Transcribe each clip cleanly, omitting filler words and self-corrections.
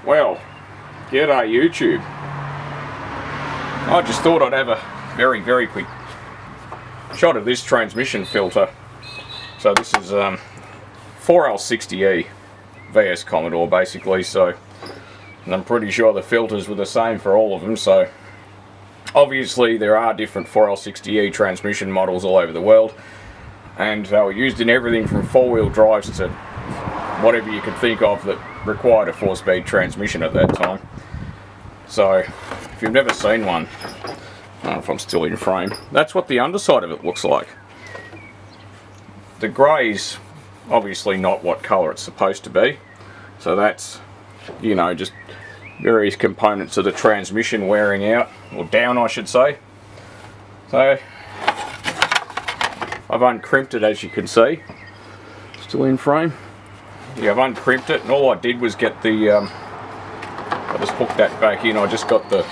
Well, g'day YouTube. I just thought I'd have a very quick shot of this transmission filter. So this is 4L60E VS Commodore basically, so, and I'm pretty sure the filters were the same for all of them. So obviously there are different 4L60E transmission models all over the world, and they were used in everything from four-wheel drives to whatever you could think of that required a 4-speed transmission at that time. So if you've never seen one, I don't know if I'm still in frame, that's what the underside of it looks like. The grey's obviously not what colour it's supposed to be, so that's, you know, just various components of the transmission wearing out, or down I should say. So I've uncrimped it, as you can see, still in frame. Yeah, I've uncrimped it, and all I did was get the, I just hooked that back in. I just got the,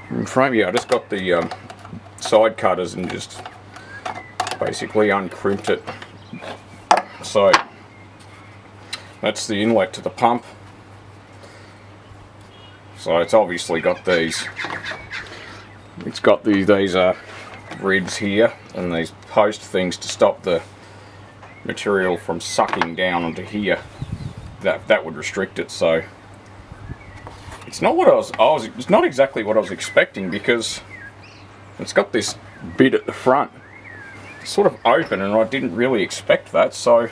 in frame, yeah, I just got the side cutters and just basically uncrimped it. So that's the inlet to the pump. So it's obviously got these, it's got these ribs here and these post things to stop the material from sucking down onto here. That would restrict it. So it's not what it's not exactly what I was expecting, because it's got this bit at the front sort of open, and I didn't really expect that. So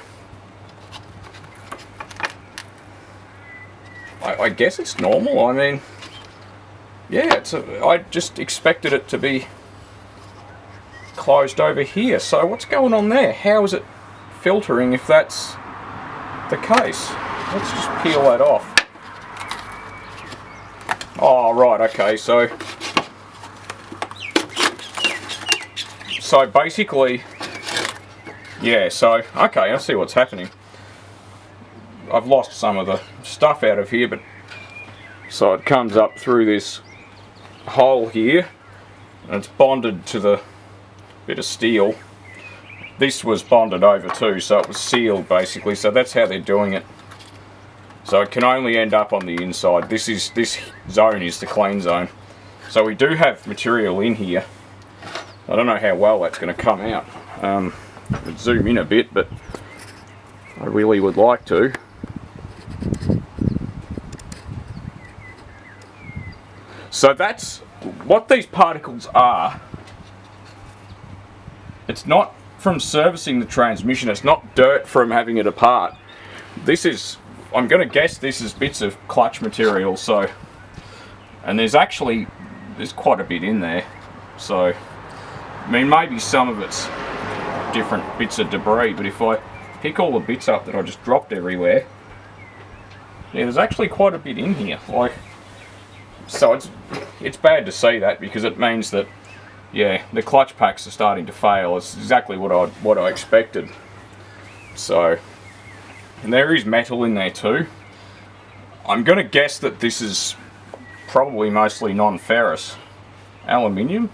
I guess it's normal. I mean, yeah, I just expected it to be closed over here. So what's going on there? How is it filtering if that's the case? Let's just peel that off. Oh, right, okay, so basically, yeah, so, okay, I see what's happening. I've lost some of the stuff out of here, but so it comes up through this hole here, and it's bonded to the bit of steel. This was bonded over too, so it was sealed basically, so that's how they're doing it. So it can only end up on the inside. This zone is the clean zone. So we do have material in here. I don't know how well that's going to come out. I'll zoom in a bit, but I really would like to. So that's what these particles are. It's not from servicing the transmission, it's not dirt from having it apart. This is, I'm going to guess this is bits of clutch material, so, and there's quite a bit in there. So, I mean, maybe some of it's different bits of debris, but if I pick all the bits up that I just dropped everywhere, yeah, there's actually quite a bit in here. Like, so it's bad to see that, because it means that, yeah, the clutch packs are starting to fail. It's exactly what I expected. So, and there is metal in there too. I'm going to guess that this is probably mostly non-ferrous. Aluminium?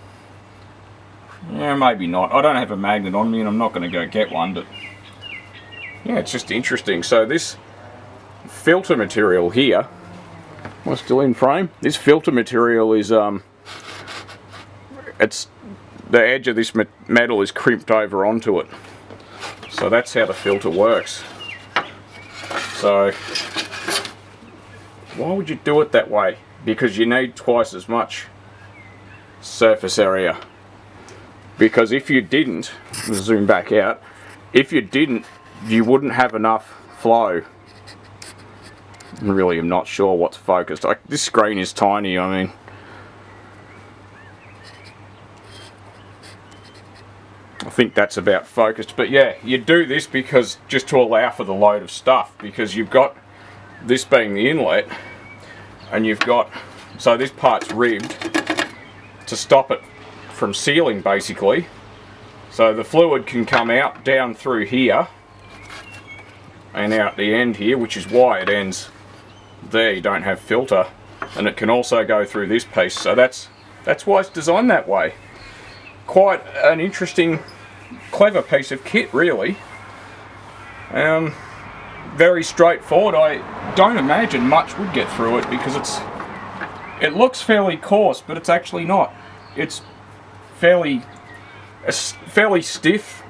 Yeah, maybe not. I don't have a magnet on me, and I'm not going to go get one, but yeah, it's just interesting. So this filter material here, am I still in frame? This filter material is it's the edge of this metal is crimped over onto it, so that's how the filter works. So why would you do it that way? Because you need twice as much surface area. Because if you didn't, I'll zoom back out, if you didn't, you wouldn't have enough flow. I really am not sure what's focused. This screen is tiny, I mean. I think that's about focused, but yeah, you do this because just to allow for the load of stuff, because you've got this being the inlet, and you've got, so this part's ribbed to stop it from sealing basically, so the fluid can come out down through here and out the end here, which is why it ends there. You don't have filter, and it can also go through this piece, so that's why it's designed that way. Quite an interesting, clever piece of kit, really. Very straightforward. don't imagine much would get through it because it looks fairly coarse, but it's actually not. It's fairly stiff.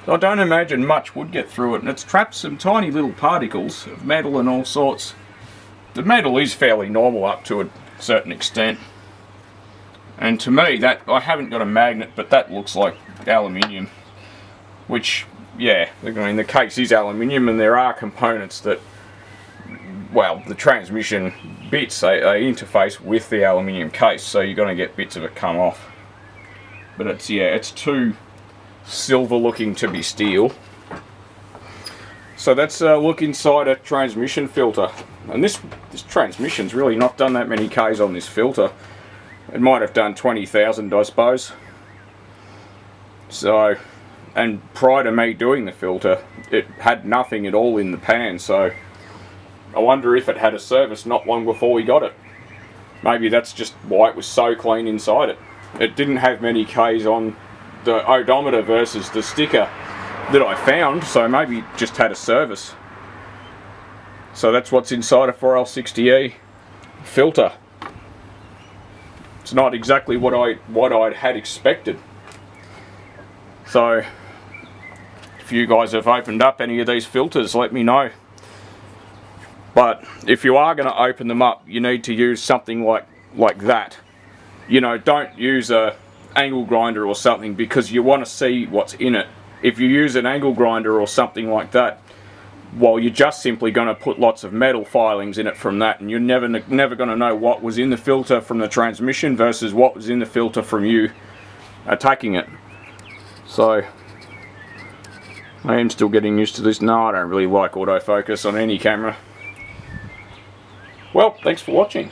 I don't imagine much would get through it, and it's trapped some tiny little particles of metal and all sorts. The metal is fairly normal up to a certain extent, and to me, that I haven't got a magnet, but that looks like aluminium, which, yeah, I mean the case is aluminium, and there are components that, well, the transmission bits, they interface with the aluminium case, so you're going to get bits of it come off. But it's, yeah, it's too silver looking to be steel. So that's a look inside a transmission filter. And this transmission's really not done that many Ks on this filter. It might have done 20,000, I suppose. So, and prior to me doing the filter, it had nothing at all in the pan, so I wonder if it had a service not long before we got it. Maybe that's just why it was so clean inside it. It didn't have many Ks on the odometer versus the sticker that I found, so maybe it just had a service. So that's what's inside a 4L60E filter. It's not exactly what I had expected. So if you guys have opened up any of these filters, let me know. But if you are going to open them up, you need to use something like that. You know, don't use a angle grinder or something, because you want to see what's in it. If you use an angle grinder or something like that, well, you're just simply going to put lots of metal filings in it from that, and you're never going to know what was in the filter from the transmission versus what was in the filter from you attacking it. So I am still getting used to this. No, I don't really like autofocus on any camera. Well, thanks for watching.